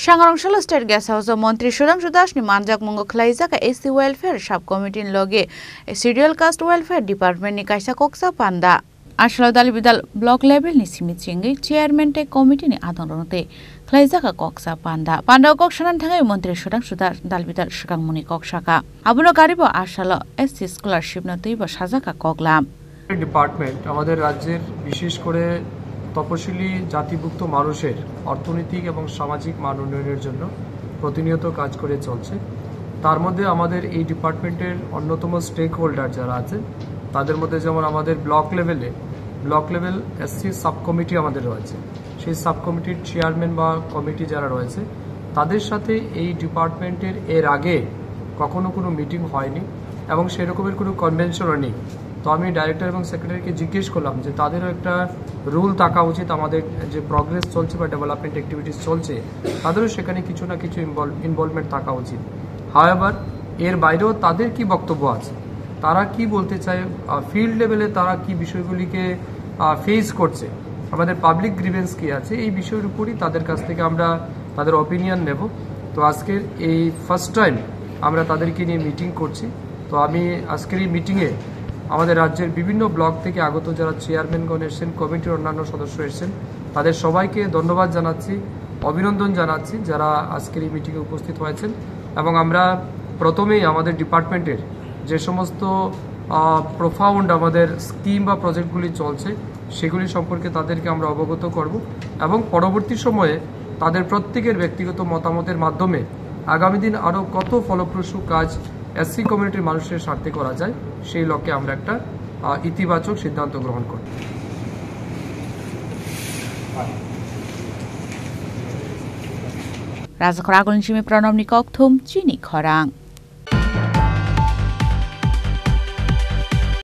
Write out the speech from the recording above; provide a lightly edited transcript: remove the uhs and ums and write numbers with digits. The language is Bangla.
Sangarongshalo State Guest House Montri Sudhanshu Das ni manjak mongo khlaijaka AC Welfare Sub Committee loge Serial Caste Welfare Department ni kaisa koksa panda Ashalo Dalbidal block level ni simitchingi chairman te committee ni adonote khlaijaka koksa panda kok shanan thangai Montri Sudhanshu Das Dalbidal shikangmuni koksaka abuno garibo ashalo SC scholarship na tuiba sajaka koklam department আমাদের রাজ্যের বিশেষ করে তপশিলি জাতিভুক্ত মানুষের অর্থনৈতিক এবং সামাজিক মান উন্নয়নের জন্য প্রতিনিয়ত কাজ করে চলছে। তার মধ্যে আমাদের এই ডিপার্টমেন্টের অন্যতম স্টেক হোল্ডার যারা আছে তাদের মধ্যে যেমন আমাদের block level SC sub committee আমাদের রয়েছে, সেই সাব কমিটির চেয়ারম্যান বা কমিটি যারা রয়েছে তাদের সাথে এই ডিপার্টমেন্টের এর আগে কখনো কোনো মিটিং হয়নি এবং সেরকমের কোনো কনভেনশনও নেই। তো আমি ডাইরেক্টর এবং সেক্রেটারিকে জিজ্ঞেস করলাম যে তাদেরও একটা রুল থাকা উচিত, আমাদের যে প্রগ্রেস চলছে বা ডেভেলপমেন্ট অ্যাক্টিভিটিস চলছে তাদেরও সেখানে কিছু না কিছু ইনভলভমেন্ট থাকা উচিত। হাওয়েভার এর বাইরেও তাদের কি বক্তব্য আছে, তারা কি বলতে চায়, ফিল্ড লেভেলে তারা কি বিষয়গুলিকে ফেস করছে, আমাদের পাবলিক গ্রিভেন্স কি আছে, এই বিষয়ের উপরই তাদের কাছ থেকে আমরা তাদের অপিনিয়ন নেব। তো আজকের এই ফার্স্ট টাইম আমরা তাদেরকে নিয়ে মিটিং করছি। তো আমি আজকের এই মিটিংয়ে আমাদের রাজ্যের বিভিন্ন ব্লক থেকে আগত যারা চেয়ারম্যানগণ এসেছেন, কমিটির অন্যান্য সদস্য এসেছেন, তাদের সবাইকে ধন্যবাদ জানাচ্ছি, অভিনন্দন জানাচ্ছি যারা আজকের এই মিটিংয়ে উপস্থিত হয়েছেন। এবং আমরা প্রথমেই আমাদের ডিপার্টমেন্টের যে সমস্ত প্রোফাউন্ড আমাদের স্কিম বা প্রজেক্টগুলি চলছে সেগুলি সম্পর্কে তাদেরকে আমরা অবগত করব এবং পরবর্তী সময়ে তাদের প্রত্যেকের ব্যক্তিগত মতামতের মাধ্যমে আগামী দিন আরও কত ফলপ্রসূ কাজ এসসি কমিউনিটির মানুষের স্বার্থে করা যায় সেই লক্ষ্যে আমরা একটা ইতিবাচক সিদ্ধান্ত গ্রহণ করব। রাজা খরাগুলিন সিমি প্রণব নিকক থুম চিনি খরাং।